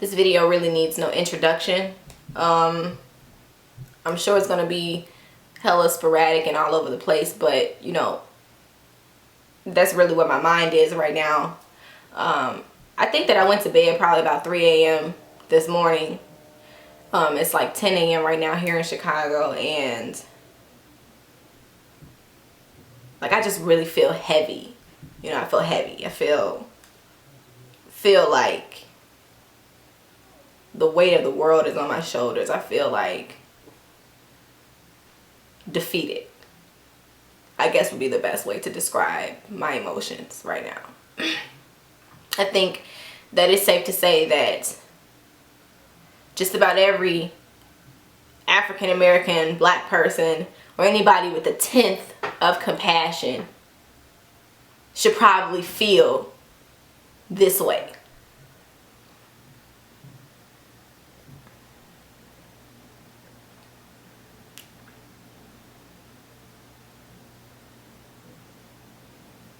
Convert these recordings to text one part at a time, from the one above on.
This video really needs no introduction. I'm sure it's gonna be hella sporadic and all over the place, but you know, that's really where my mind is right now. I think that I went to bed probably about 3 a.m. this morning. It's like 10 a.m. right now here in Chicago, and like I just really feel heavy. You know, I feel heavy. I feel like the weight of the world is on my shoulders. I feel like defeated, I guess would be the best way to describe my emotions right now. I think that it's safe to say that just about every African American, black person, or anybody with a tenth of compassion should probably feel this way.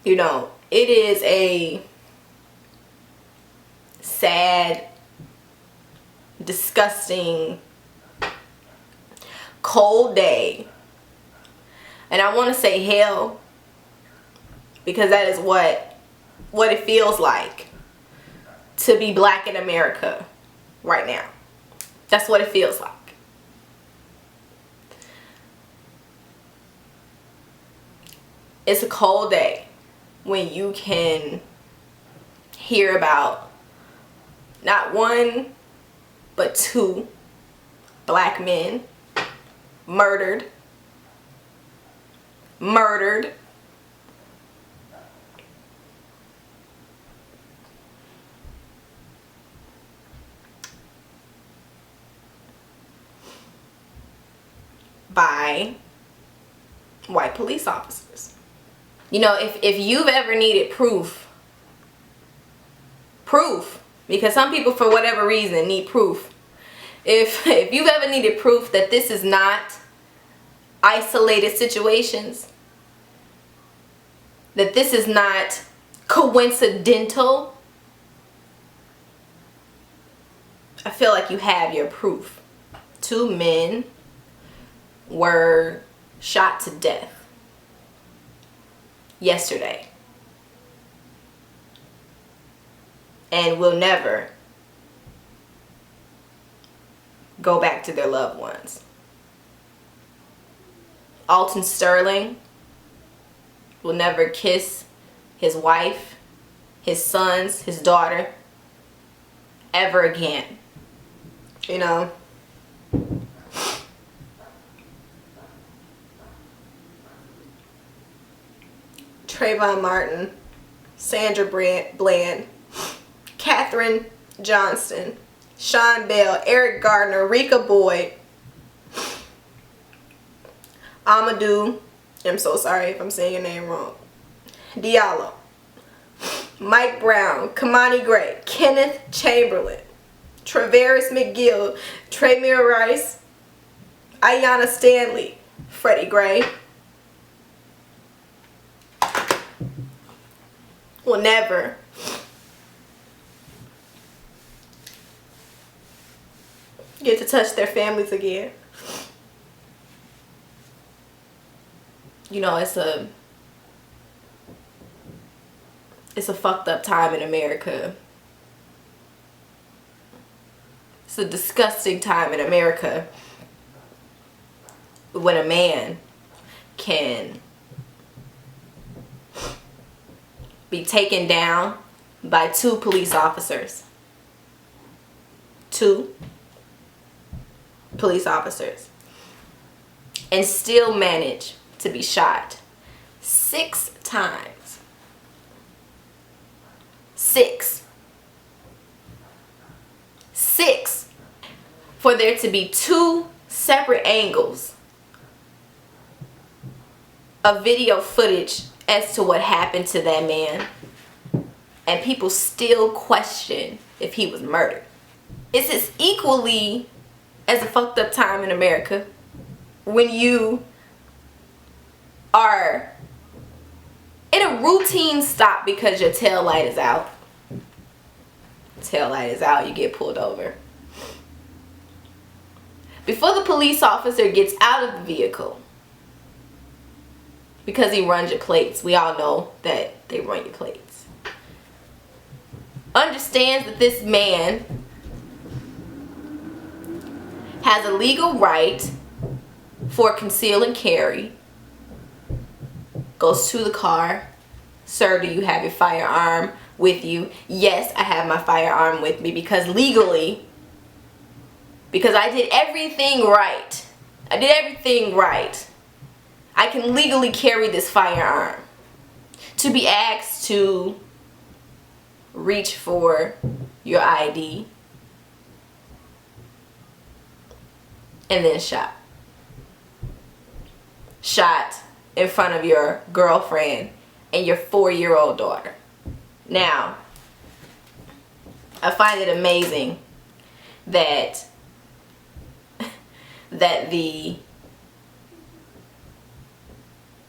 You know, it is a sad, disgusting, cold day. And I want to say hell, because that is what it feels like to be black in America right now. That's what it feels like. It's a cold day when you can hear about not one but two black men murdered by white police officers. You know, if you've ever needed proof, because some people for whatever reason need proof. If you've ever needed proof that this is not isolated situations, that this is not coincidental, I feel like you have your proof. 2 men were shot to death yesterday and will never go back to their loved ones. ALTON Sterling will never kiss his wife, his sons, his daughter ever again. You know, Trayvon Martin, Sandra Bland, Katherine Johnston, Sean Bell, Eric Gardner, Rika Boyd, Amadou, I'm so sorry if I'm saying your name wrong, Diallo, Mike Brown, Kamani Gray, Kenneth Chamberlain, Travaris McGill, Tremere Rice, Aiyana Stanley, Freddie Gray will never get to touch their families again. You know, it's a fucked up time in America. It's a disgusting time in America when a man can be taken down by 2 police officers. 2 police officers. And still manage to be shot 6 times. 6. For there to be 2 separate angles of video footage as to what happened to that man, and people still question if he was murdered. It's as equally as a fucked up time in America when you are in a routine stop because your tail light is out. tail light is out, you get pulled over. Before the police officer gets out of the vehicle, because he runs your plates, we all know that they run your plates, understands that this man has a legal right for conceal and carry, goes to the car. Sir, do you have your firearm with you? Yes, I have my firearm with me because legally, because I did everything right. I did everything right. I can legally carry this firearm. To be asked to reach for your ID and then shot. Shot in front of your girlfriend and your 4-year-old daughter. Now, I find it amazing that the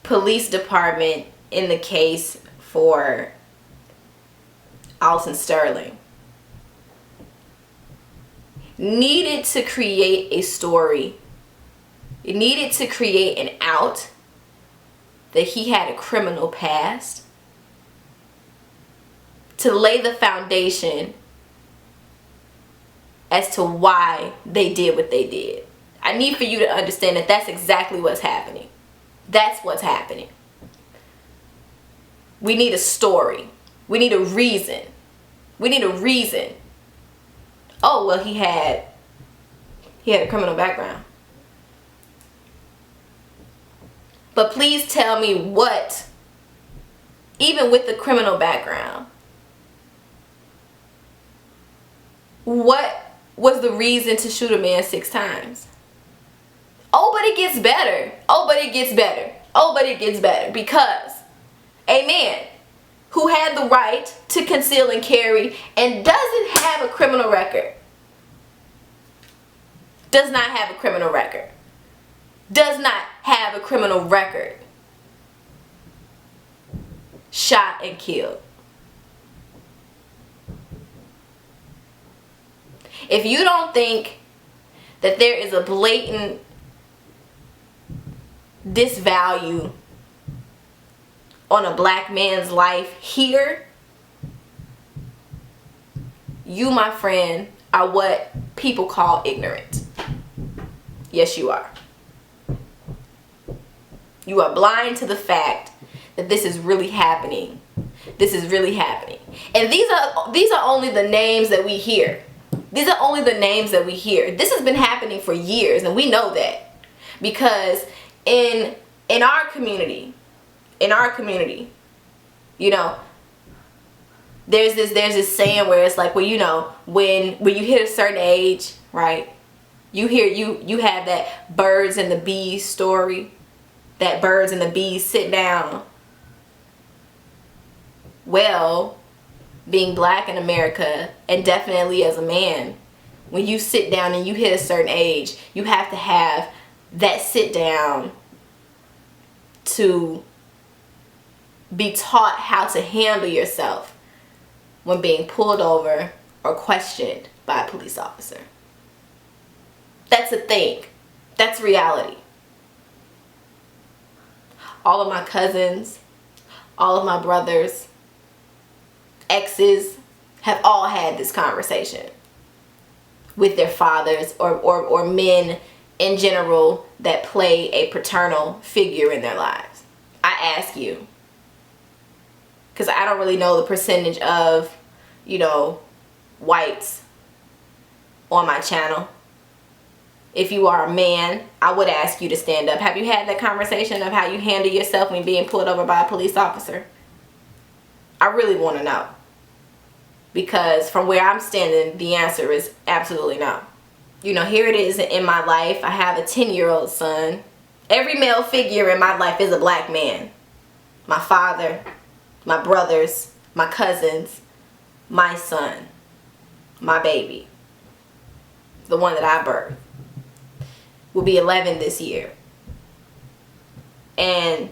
police department in the case for Alton Sterling needed to create a story. It needed to create an out that he had a criminal past to lay the foundation as to why they did what they did. I need for you to understand that that's exactly what's happening. That's what's happening. We need a story. We need a reason. We need a reason. Oh, well, he had a criminal background. But please tell me what, even with the criminal background, what was the reason to shoot a man 6 times? Oh, but it gets better. Oh, but it gets better. Oh, but it gets better. Because a man who had the right to conceal and carry and doesn't have a criminal record, does not have a criminal record, does not have a criminal record, shot and killed. If you don't think that there is a blatant disvalue on a black man's life here, you, my friend, are what people call ignorant. Yes, you are. You are blind to the fact that this is really happening. This is really happening. And these are only the names that we hear. These are only the names that we hear. This has been happening for years, and we know that. Because in our community, you know, there's this saying where it's like, well, you know, when you hit a certain age, right? You have that birds and the bees story. That birds and the bees sit down. Well, being black in America, and definitely as a man, when you sit down and you hit a certain age, you have to have that sit down to be taught how to handle yourself when being pulled over or questioned by a police officer. That's a thing. That's reality. All of my cousins, all of my brothers, exes have all had this conversation with their fathers or men in general that play a paternal figure in their lives. I ask you, because I don't really know the percentage of, you know, whites on my channel. If you are a man, I would ask you to stand up. Have you had that conversation of how you handle yourself when being pulled over by a police officer? I really want to know. Because from where I'm standing, the answer is absolutely no. You know, here it is in my life. I have a 10-year-old son. Every male figure in my life is a black man. My father, my brothers, my cousins, my son, my baby, the one that I birthed, will be 11 this year. And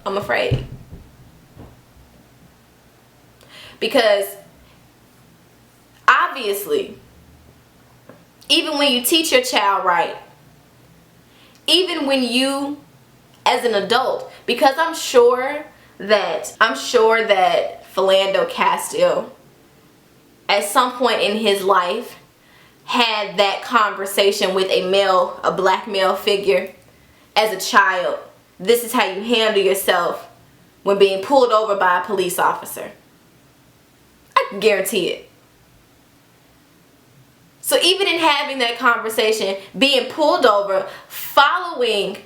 I'm afraid. Because obviously, even when you teach your child right, even when you as an adult, because I'm sure that Philander Castillo at some point in his life had that conversation with a black male figure as a child. This is how you handle yourself when being pulled over by a police officer. I can guarantee it. So even in having that conversation, being pulled over, following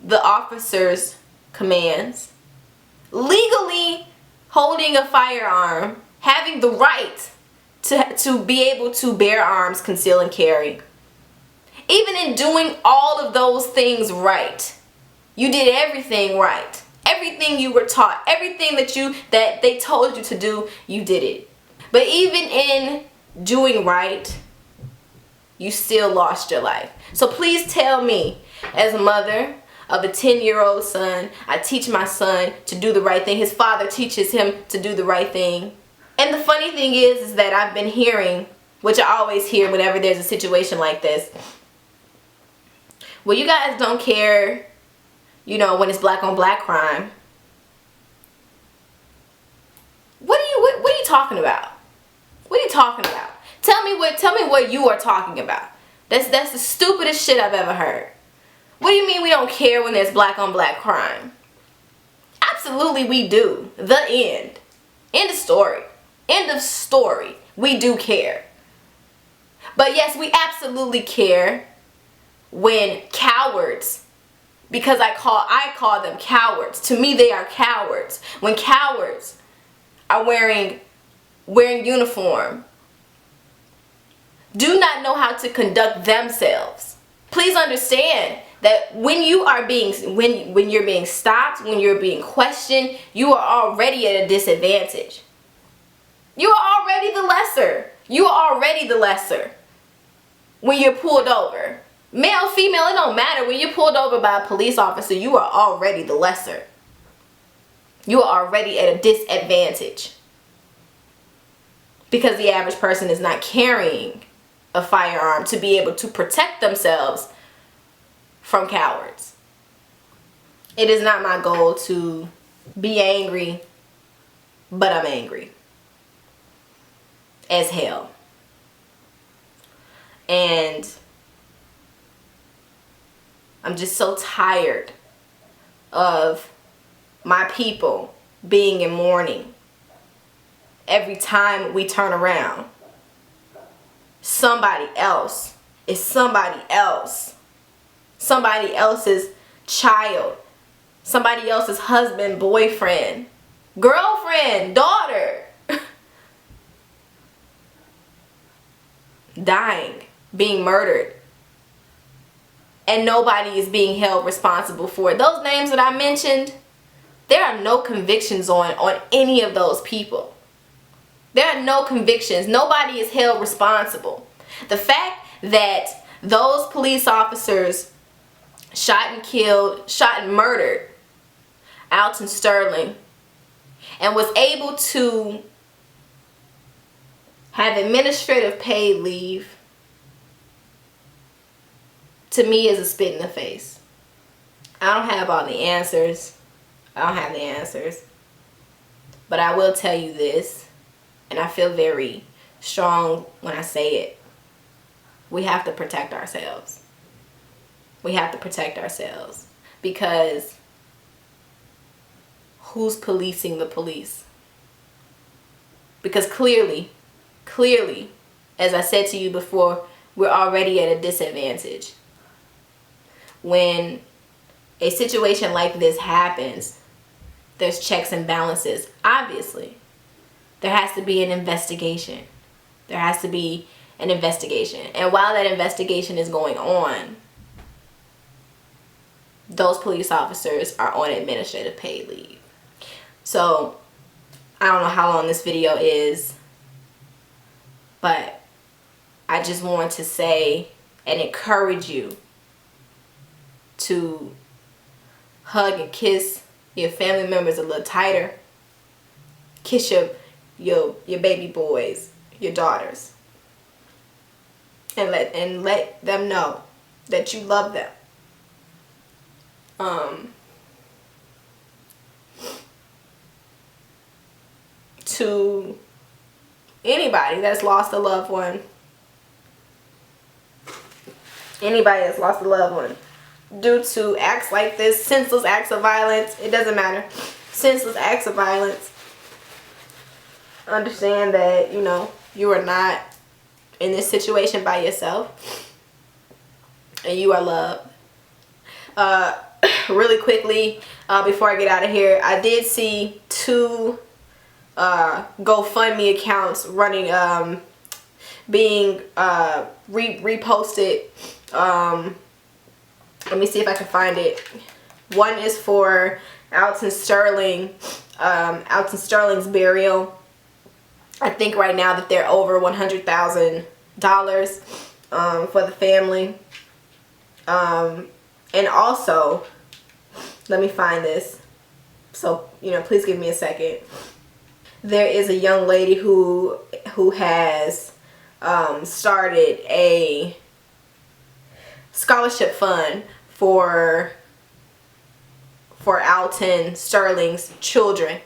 the officer's commands, legally holding a firearm, having the right to be able to bear arms, conceal and carry. Even in doing all of those things right, you did everything right. Everything you were taught, everything that they told you to do, you did it. But even in doing right, you still lost your life. So please tell me, as a mother of a 10-year-old son, I teach my son to do the right thing. His father teaches him to do the right thing. And the funny thing is that I've been hearing, which I always hear whenever there's a situation like this, well, you guys don't care, you know, when it's black on black crime. What are you talking about? What are you talking about? Tell me what you are talking about. That's the stupidest shit I've ever heard. What do you mean we don't care when there's black on black crime? Absolutely we do. The end. End of story. End of story. We do care. But yes, we absolutely care when cowards, because I call them cowards. To me, they are cowards. When cowards are wearing uniform, do not know how to conduct themselves. Please understand that when you're being stopped, when you're being questioned, you are already at a disadvantage. You are already the lesser. You are already the lesser when you're pulled over. Male, female, it don't matter. When you're pulled over by a police officer, you are already the lesser. You are already at a disadvantage. Because the average person is not carrying a firearm to be able to protect themselves from cowards. It is not my goal to be angry, but I'm angry as hell. And I'm just so tired of my people being in mourning. Every time we turn around, somebody else is somebody else. Somebody else's child. Somebody else's husband, boyfriend, girlfriend, daughter. Dying, being murdered. And nobody is being held responsible for it. Those names that I mentioned, there are no convictions on any of those people. There are no convictions. Nobody is held responsible. The fact that those police officers shot and murdered ALTON Sterling and was able to have administrative paid leave, to me, is a spit in the face. I don't have all the answers. I don't have the answers. But I will tell you this, and I feel very strong when I say it. We have to protect ourselves. We have to protect ourselves. Because who's policing the police? Because clearly, as I said to you before, we're already at a disadvantage. When a situation like this happens, there's checks and balances. Obviously, there has to be an investigation. There has to be an investigation. And while that investigation is going on, those police officers are on administrative paid leave. So, I don't know how long this video is, but I just want to say and encourage you to hug and kiss your family members a little tighter. Kiss your baby boys, your daughters, and let them know that you love them. To anybody that's lost a loved one, due to acts like this, senseless acts of violence, it doesn't matter, senseless acts of violence, understand that, you know, you are not in this situation by yourself, and you are loved. Really quickly, before I get out of here, I did see 2 GoFundMe accounts running, being reposted. Let me see if I can find it. One is for Alton Sterling's burial. I think right now that they're over $100,000 for the family. And also, let me find this. So, you know, please give me a second. There is a young lady who has started a scholarship fund for Alton Sterling's children,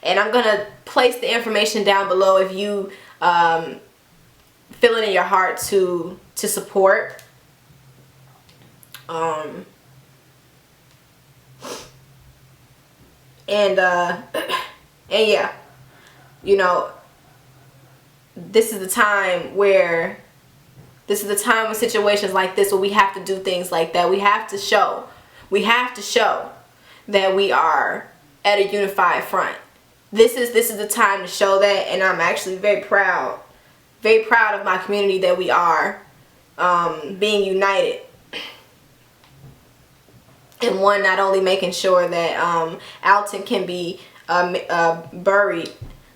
and I'm gonna place the information down below if you feel it in your heart to support. And yeah, you know, this is the time with situations like this where we have to do things like that. We have to show that we are at a unified front. This is the time to show that, and I'm actually very proud of my community that we are being united. And one, not only making sure that Alton can be buried,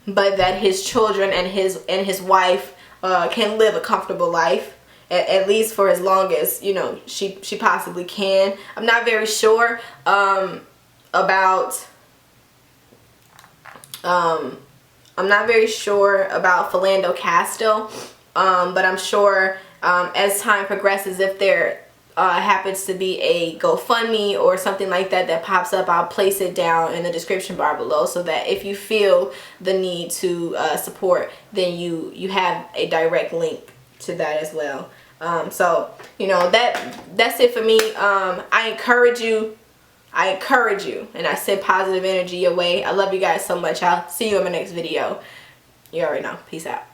but that his children and his wife can live a comfortable life, at least for as long as, you know, she possibly can. I'm not very sure about Philander Castillo, but I'm sure as time progresses, if there happens to be a GoFundMe or something like that pops up, I'll place it down in the description bar below, so that if you feel the need to support, then you have a direct link to that as well. So, you know, that's it for me. I encourage you, and I send positive energy your way. I love you guys so much. I'll see you in my next video. You already know. Peace out.